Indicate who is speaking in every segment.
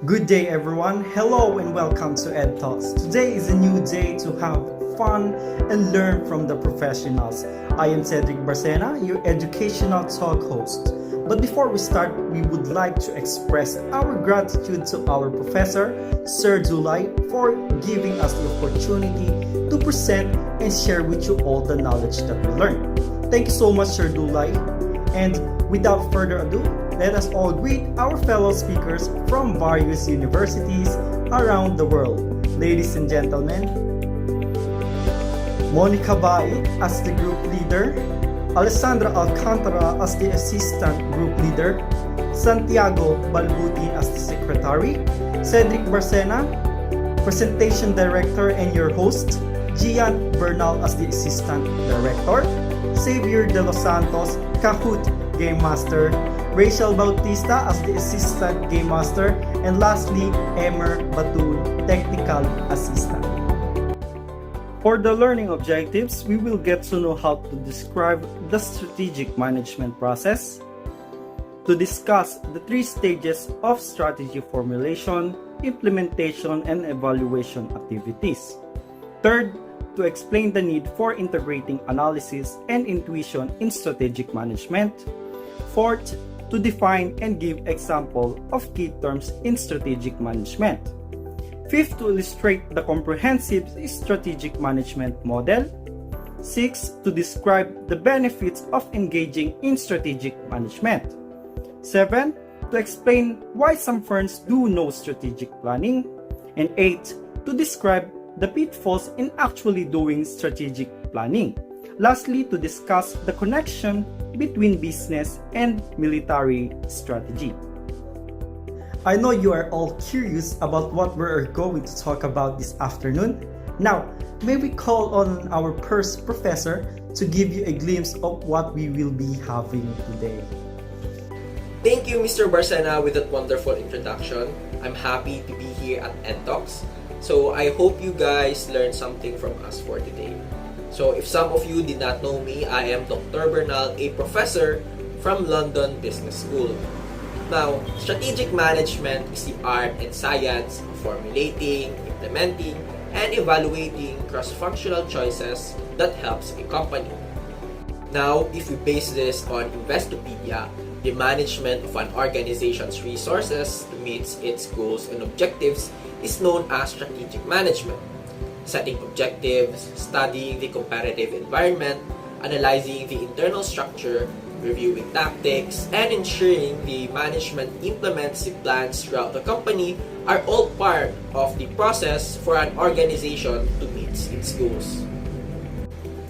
Speaker 1: Good day, everyone. Hello and welcome to Ed Talks. Today is a new day to have fun and learn from the professionals. I am Cedric Barcena, your educational talk host. But before we start, we would like to express our gratitude to our professor, Sir Zulay, for giving us the opportunity to present and share with you all the knowledge that we learned. Thank you so much, Sir Zulay. And without further ado, let us all greet our fellow speakers from various universities around the world. Ladies and gentlemen, Monica Bai as the group leader, Alessandra Alcantara as the assistant group leader, Santiago Balbuti as the secretary, Cedric Barcena, presentation director and your host, Gian Bernal as the assistant director, Xavier De Los Santos, Kahoot Game Master, Rachel Bautista as the assistant game master, and lastly, Emer Batul, technical assistant. For the learning objectives, we will get to know how to describe the strategic management process, to discuss the three stages of strategy formulation, implementation, and evaluation activities. Third, to explain the need for integrating analysis and intuition in strategic management. Fourth, to define and give example of key terms in strategic management. Fifth, to illustrate the comprehensive strategic management model. Sixth, to describe the benefits of engaging in strategic management. Seven, to explain why some firms do no strategic planning. And eight, to describe the pitfalls in actually doing strategic planning. Lastly, to discuss the connection between business and military strategy. I know you are all curious about what we're going to talk about this afternoon. Now, may we call on our first professor to give you a glimpse of what we will be having today.
Speaker 2: Thank you, Mr. Barcena, with that wonderful introduction. I'm happy to be here at EdTalks. So I hope you guys learned something from us for today. So if some of you did not know me, I am Dr. Bernal, a professor from London Business School. Now, strategic management is the art and science of formulating, implementing, and evaluating cross-functional choices that helps a company. Now, if we base this on Investopedia, the management of an organization's resources to meet its goals and objectives is known as strategic management. Setting objectives, studying the competitive environment, analyzing the internal structure, reviewing tactics, and ensuring the management implements the plans throughout the company are all part of the process for an organization to meet its goals.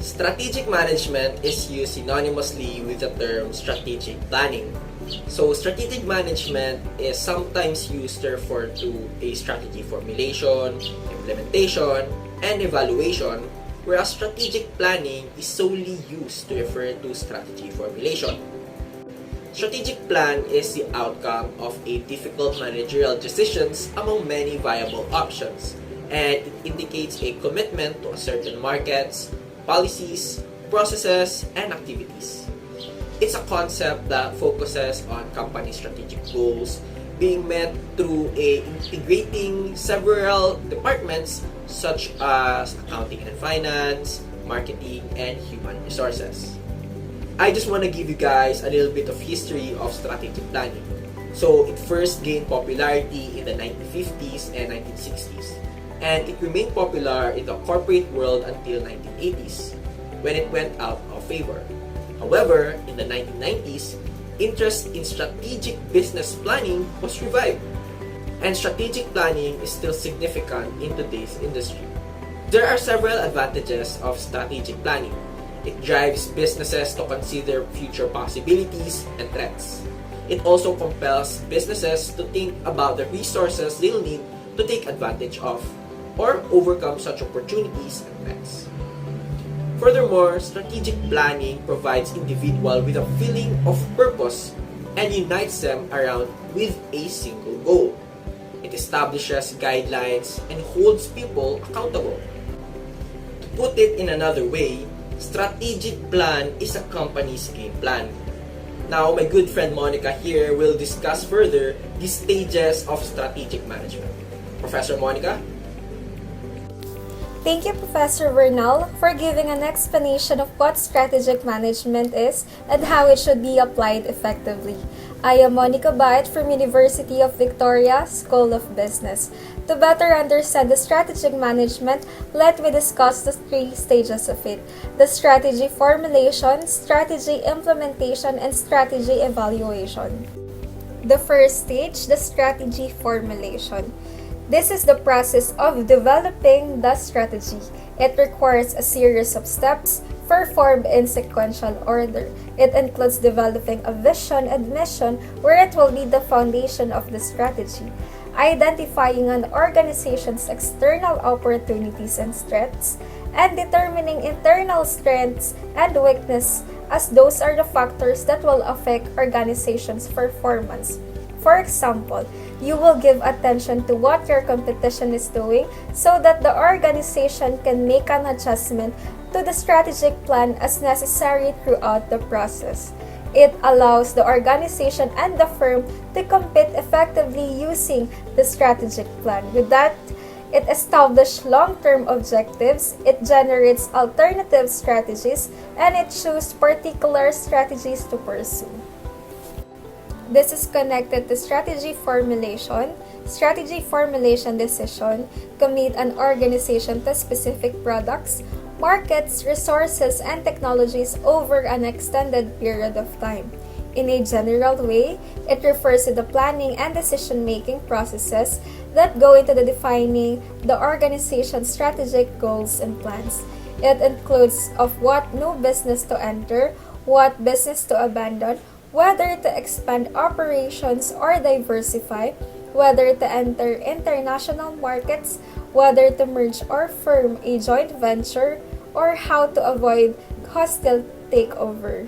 Speaker 2: Strategic management is used synonymously with the term strategic planning. So strategic management is sometimes used to refer to a strategy formulation, implementation, and evaluation, whereas strategic planning is solely used to refer to strategy formulation. Strategic plan is the outcome of a difficult managerial decisions among many viable options, and it indicates a commitment to a certain markets, policies, processes, and activities. It's a concept that focuses on company strategic goals being met through integrating several departments such as accounting and finance, marketing, and human resources. I just want to give you guys a little bit of history of strategic planning. So it first gained popularity in the 1950s and 1960s, and it remained popular in the corporate world until 1980s, when it went out of favor. However, in the 1990s, interest in strategic business planning was revived, and strategic planning is still significant in today's industry. There are several advantages of strategic planning. It drives businesses to consider future possibilities and threats. It also compels businesses to think about the resources they'll need to take advantage of or overcome such opportunities and threats. Furthermore, strategic planning provides individuals with a feeling of purpose and unites them around with a single goal. It establishes guidelines and holds people accountable. To put it in another way, strategic plan is a company's game plan. Now, my good friend Monica here will discuss further the stages of strategic management. Professor Monica?
Speaker 3: Thank you, Professor Vernal, for giving an explanation of what strategic management is and how it should be applied effectively. I am Monica Bait from University of Victoria, School of Business. To better understand the strategic management, let me discuss the 3 stages of it: the strategy formulation, strategy implementation, and strategy evaluation. The first stage, the strategy formulation. This is the process of developing the strategy. It requires a series of steps performed in sequential order. It includes developing a vision and mission where it will be the foundation of the strategy, identifying an organization's external opportunities and strengths, and determining internal strengths and weaknesses, as those are the factors that will affect organization's performance. For example, you will give attention to what your competition is doing so that the organization can make an adjustment to the strategic plan as necessary throughout the process. It allows the organization and the firm to compete effectively using the strategic plan. With that, it establishes long-term objectives, it generates alternative strategies, and it chooses particular strategies to pursue. This is connected to strategy formulation. Strategy formulation decision commit an organization to specific products, markets, resources, and technologies over an extended period of time. In a general way, it refers to the planning and decision-making processes that go into the defining the organization's strategic goals and plans. It includes of what new business to enter, what business to abandon, whether to expand operations or diversify, whether to enter international markets, whether to merge or form a joint venture, or how to avoid hostile takeover.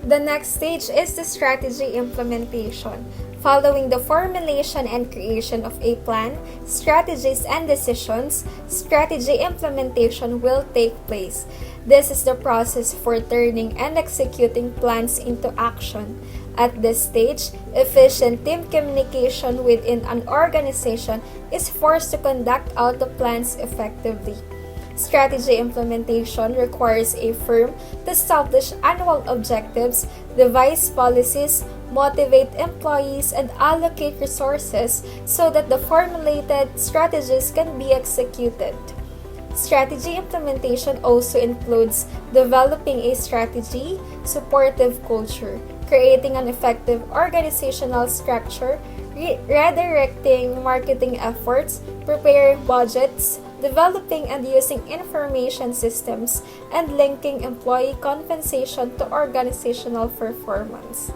Speaker 3: The next stage is the strategy implementation. Following the formulation and creation of a plan, strategies, and decisions, strategy implementation will take place. This is the process for turning and executing plans into action. At this stage, efficient team communication within an organization is forced to conduct out the plans effectively. Strategy implementation requires a firm to establish annual objectives, devise policies, motivate employees, and allocate resources so that the formulated strategies can be executed. Strategy implementation also includes developing a strategy, supportive culture, creating an effective organizational structure, redirecting marketing efforts, preparing budgets, developing and using information systems, and linking employee compensation to organizational performance.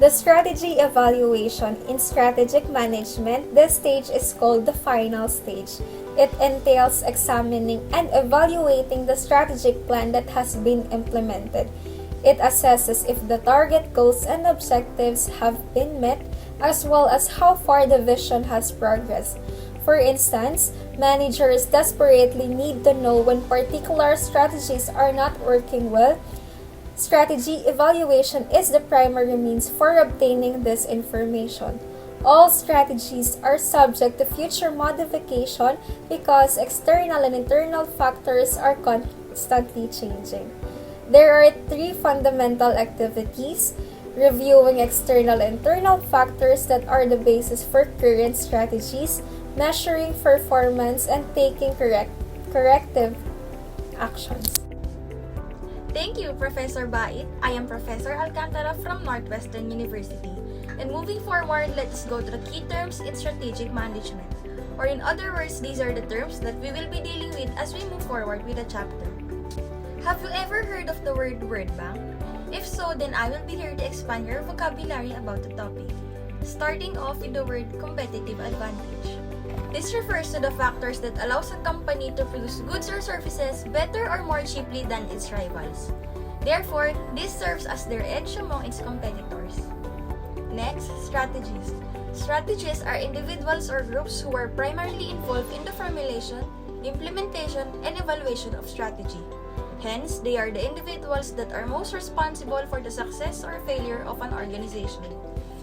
Speaker 3: The strategy evaluation in strategic management, this stage is called the final stage. It entails examining and evaluating the strategic plan that has been implemented. It assesses if the target goals and objectives have been met, as well as how far the vision has progressed. For instance, managers desperately need to know when particular strategies are not working well. Strategy evaluation is the primary means for obtaining this information. All strategies are subject to future modification because external and internal factors are constantly changing. There are 3 fundamental activities: reviewing external and internal factors that are the basis for current strategies, measuring performance, and taking corrective actions.
Speaker 4: Thank you, Professor Bait. I am Professor Alcantara from Northwestern University. And moving forward, let's go to the key terms in strategic management. Or in other words, these are the terms that we will be dealing with as we move forward with the chapter. Have you ever heard of the word bank? If so, then I will be here to expand your vocabulary about the topic. Starting off with the word competitive advantage. This refers to the factors that allows a company to produce goods or services better or more cheaply than its rivals. Therefore, this serves as their edge among its competitors. Next, strategies. Strategists are individuals or groups who are primarily involved in the formulation, implementation, and evaluation of strategy. Hence, they are the individuals that are most responsible for the success or failure of an organization.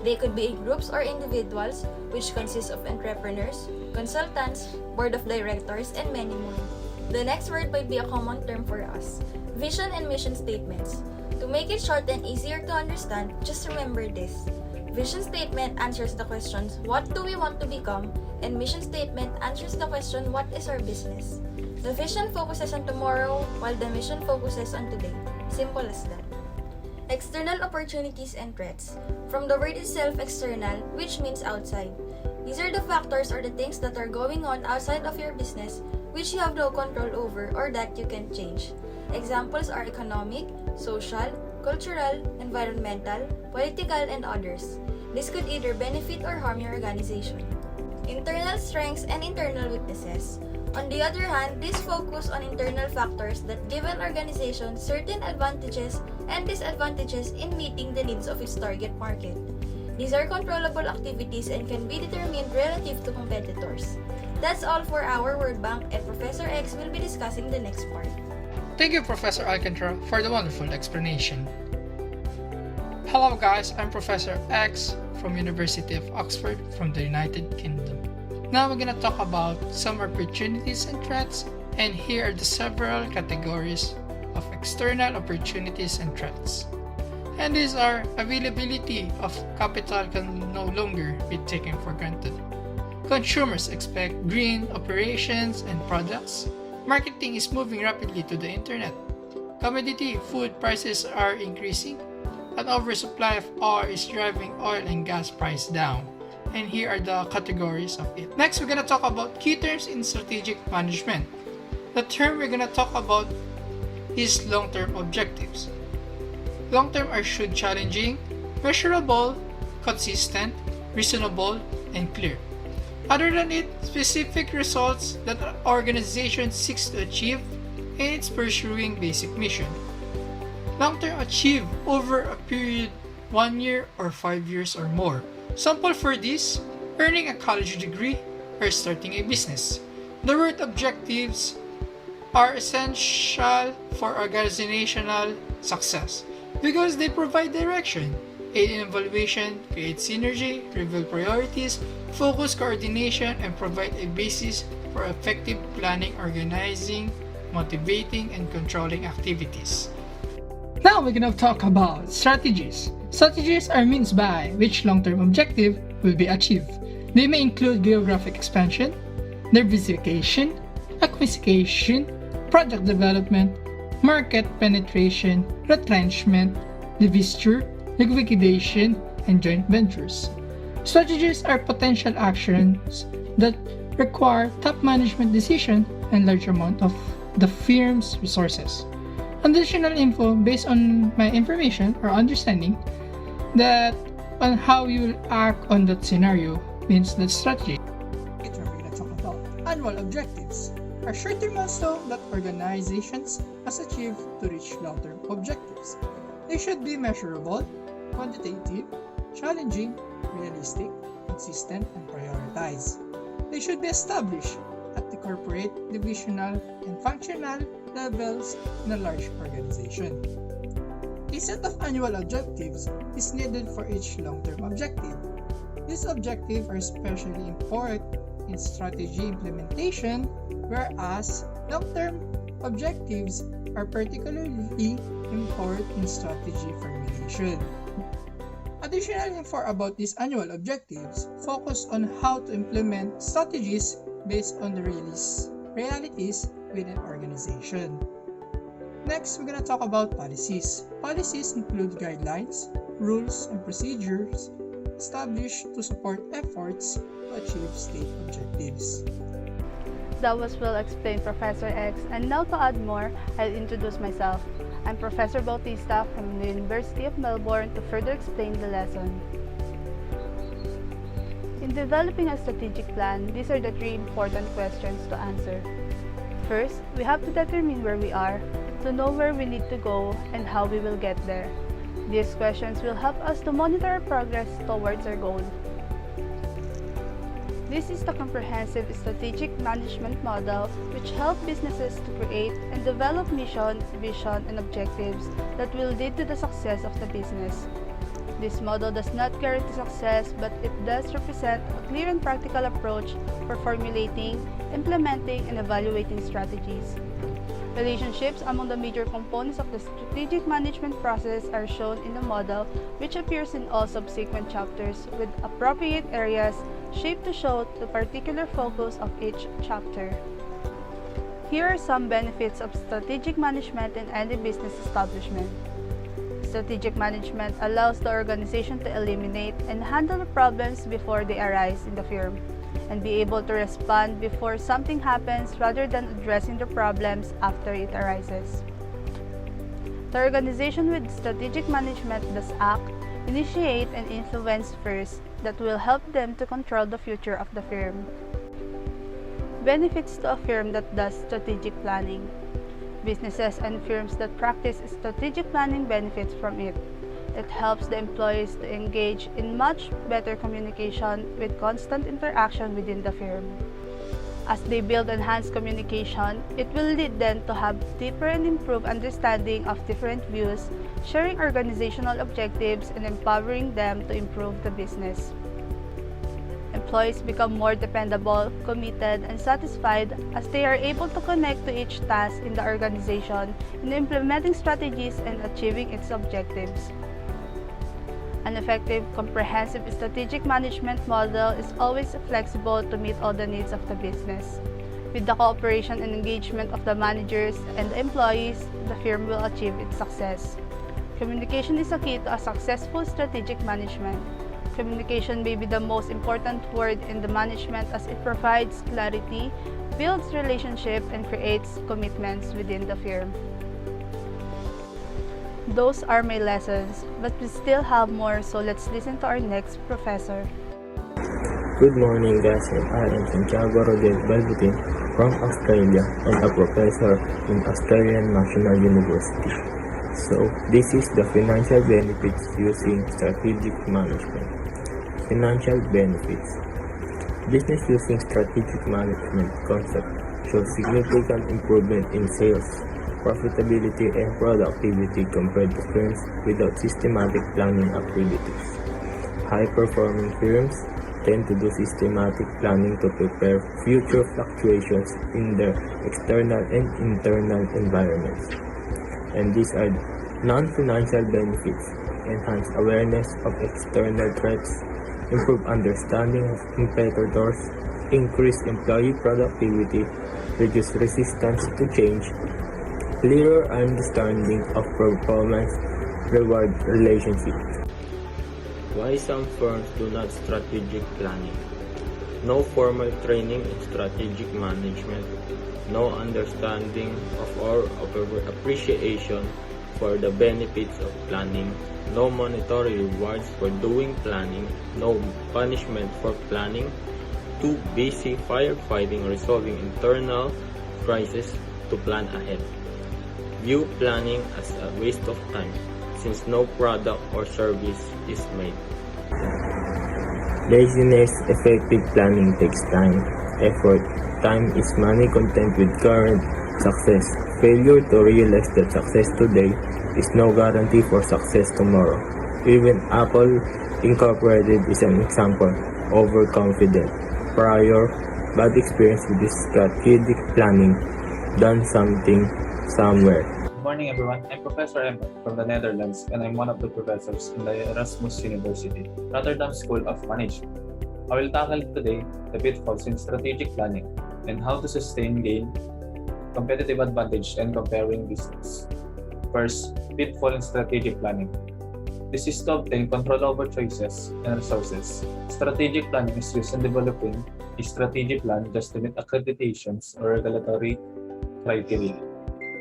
Speaker 4: They could be groups or individuals, which consist of entrepreneurs, consultants, board of directors, and many more. The next word might be a common term for us: vision and mission statements. To make it short and easier to understand, just remember this. Vision statement answers the questions, what do we want to become? And mission statement answers the question, what is our business? The vision focuses on tomorrow, while the mission focuses on today. Simple as that. External opportunities and threats. From the word itself, external, which means outside. These are the factors or the things that are going on outside of your business, which you have no control over or that you can change. Examples are economic, social, cultural, environmental, political, and others. This could either benefit or harm your organization. Internal strengths and internal weaknesses. On the other hand, this focus on internal factors that give an organization certain advantages and disadvantages in meeting the needs of its target market. These are controllable activities and can be determined relative to competitors. That's all for our word bank, and Professor X will be discussing the next part.
Speaker 5: Thank you, Professor Alcantara, for the wonderful explanation. Hello guys, I'm Professor X from University of Oxford from the United Kingdom. Now we're gonna talk about some opportunities and threats, and here are the several categories of external opportunities and threats. And these are: availability of capital can no longer be taken for granted. Consumers expect green operations and products. Marketing is moving rapidly to the internet. Commodity food prices are increasing. An oversupply of oil is driving oil and gas price down. And here are the categories of it. Next, we're gonna talk about key terms in strategic management. The term we're gonna talk about is long-term objectives. Long-term are should challenging, measurable, consistent, reasonable, and clear. Other than it, specific results that an organization seeks to achieve in its pursuing basic mission. Long-term achieve over a period 1 year or 5 years or more. Sample for this: earning a college degree or starting a business. The word objectives are essential for organizational success because they provide direction, aid in evaluation, create synergy, reveal priorities, focus coordination, and provide a basis for effective planning, organizing, motivating, and controlling activities. Now we're gonna talk about strategies. Strategies are means by which long-term objective will be achieved. They may include geographic expansion, diversification, acquisition, product development, market penetration, retrenchment, divestiture, liquidation, and joint ventures. Strategies are potential actions that require top management decision and large amount of the firm's resources. Additional info based on my information or understanding that on how you will act on that scenario means the strategy. We're going to talk about annual objectives, a short-term milestone that organizations must achieve to reach long-term objectives. They should be measurable, quantitative, challenging, realistic, consistent, and prioritized. They should be established at the corporate, divisional, and functional levels in a large organization. A set of annual objectives is needed for each long-term objective. These objectives are especially important in strategy implementation, whereas long-term objectives are particularly important in strategy formulation. Additional info about these annual objectives focus on how to implement strategies based on the realities within an organization. Next, we're going to talk about policies. Policies include guidelines, rules, and procedures established to support efforts to achieve state objectives.
Speaker 6: That was well explained, Professor X. And now to add more, I'll introduce myself. I'm Professor Bautista from the University of Melbourne to further explain the lesson. In developing a strategic plan, these are the 3 important questions to answer. First, we have to determine where we are, to know where we need to go and how we will get there. These questions will help us to monitor our progress towards our goal. This is the comprehensive strategic management model which helps businesses to create and develop mission, vision, and objectives that will lead to the success of the business. This model does not guarantee success, but it does represent a clear and practical approach for formulating, implementing, and evaluating strategies. Relationships among the major components of the strategic management process are shown in the model, which appears in all subsequent chapters, with appropriate areas shaped to show the particular focus of each chapter. Here are some benefits of strategic management in any business establishment. Strategic management allows the organization to eliminate and handle the problems before they arise in the firm, and be able to respond before something happens rather than addressing the problems after it arises. The organization with strategic management does act, initiate, and influence first that will help them to control the future of the firm. Benefits to a firm that does strategic planning. Businesses and firms that practice strategic planning benefits from it. It helps the employees to engage in much better communication with constant interaction within the firm. As they build enhanced communication, it will lead them to have deeper and improved understanding of different views, sharing organizational objectives, and empowering them to improve the business. Employees become more dependable, committed, and satisfied as they are able to connect to each task in the organization in implementing strategies and achieving its objectives. An effective, comprehensive strategic management model is always flexible to meet all the needs of the business. With the cooperation and engagement of the managers and the employees, the firm will achieve its success. Communication is a key to a successful strategic management. Communication may be the most important word in the management as it provides clarity, builds relationship, and creates commitments within the firm. Those are my lessons, but we still have more, so let's listen to our next professor.
Speaker 7: Good morning, guys. I am Santiago Rodel Balbutin from Australia and a professor in Australian National University. So, this is the financial benefits using strategic management. Financial benefits. Business using strategic management concept shows significant improvement in sales, profitability, and productivity compared to firms without systematic planning activities. High-performing firms tend to do systematic planning to prepare future fluctuations in their external and internal environments. And these are non-financial benefits: enhanced awareness of external threats, improve understanding of competitors, increase employee productivity, reduce resistance to change, clearer understanding of performance-reward relationship. Why some firms do not strategic planning? No formal training in strategic management, no understanding of or appreciation for the benefits of planning, no monetary rewards for doing planning, no punishment for planning, too busy firefighting resolving internal crises to plan ahead. View planning as a waste of time since no product or service is made. Laziness. Effective planning takes time, effort. Time is money. Content with current success. Failure to realize that success today is no guarantee for success tomorrow. Even Apple Incorporated is an example. Overconfident. Prior bad experience with this strategic planning. Done something somewhere.
Speaker 8: Good morning, everyone. I'm Professor Emma from the Netherlands, and I'm one of the professors in the Erasmus University, Rotterdam School of Management. I will tackle today the pitfalls in strategic planning and how to gain competitive advantage and comparing business. First, pitfall in strategic planning. This is to obtain control over choices and resources. Strategic planning is used in developing a strategic plan just to meet accreditations or regulatory criteria.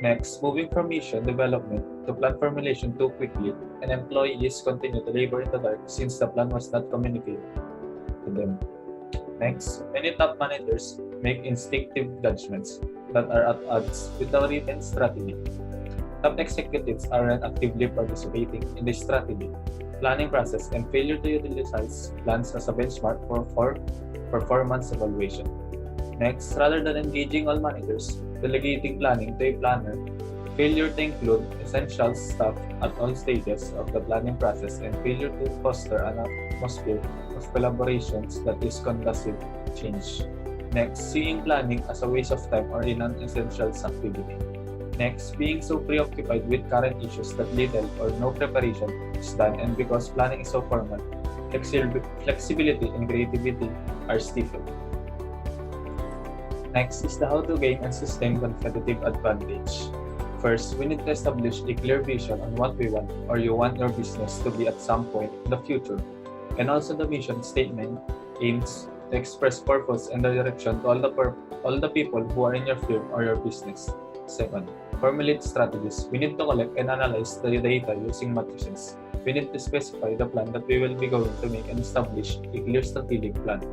Speaker 8: Next, moving from mission development to plan formulation too quickly, and employees continue to labor in the dark since the plan was not communicated to them. Next, many top managers make instinctive judgments that are at odds with the written strategy. Top executives aren't actively participating in the strategy. planning process, and failure to utilize plans as a benchmark for performance evaluation. Next, rather than engaging all managers, delegating planning to a planner, failure to include essential staff at all stages of the planning process, and failure to foster an atmosphere of collaborations that is conducive to change. Next, seeing planning as a waste of time or a non-essential activity. Next, being so preoccupied with current issues that little or no preparation is done, and because planning is so formal, flexibility and creativity are stifled. Next is the how to gain and sustain competitive advantage. First, we need to establish a clear vision on what we want or you want your business to be at some point in the future, and also the mission statement aims to express purpose and the direction to all the people who are in your firm or your business. Second, formulate strategies. We need to collect and analyze the data using matrices. We need to specify the plan that we will be going to make and establish a clear strategic plan.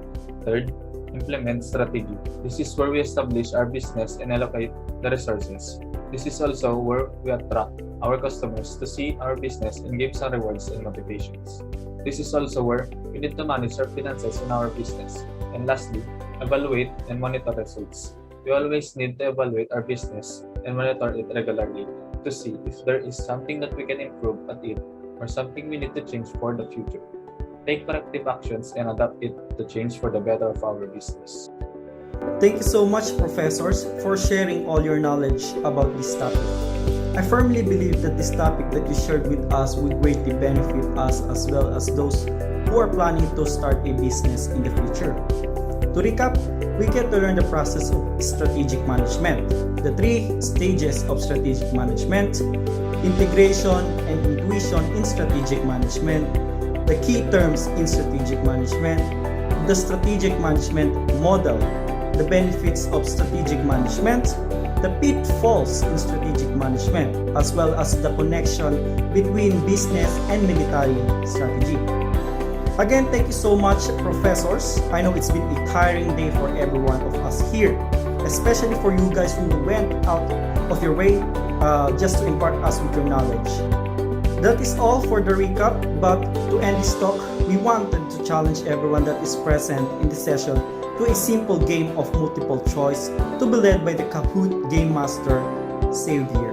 Speaker 8: Third, implement strategy. This is where we establish our business and allocate the resources. This is also where we attract our customers to see our business and give some rewards and motivations. This is also where we need to manage our finances in our business. And lastly, evaluate and monitor results. We always need to evaluate our business and monitor it regularly to see if there is something that we can improve at it or something we need to change for the future. Take proactive actions and adapt it to change for the better of our business.
Speaker 1: Thank you so much, professors, for sharing all your knowledge about this topic. I firmly believe that this topic that you shared with us will greatly benefit us as well as those who are planning to start a business in the future. To recap, we get to learn the process of strategic management, the 3 stages of strategic management, integration and intuition in strategic management, the key terms in strategic management, the strategic management model, the benefits of strategic management, the pitfalls in strategic management, as well as the connection between business and military strategy. Again, thank you so much, professors. I know it's been a tiring day for every one of us here, especially for you guys who went out of your way just to impart us with your knowledge. That is all for the recap, but to end this talk, we wanted to challenge everyone that is present in the session to a simple game of multiple choice to be led by the Kahoot Game Master, Xavier.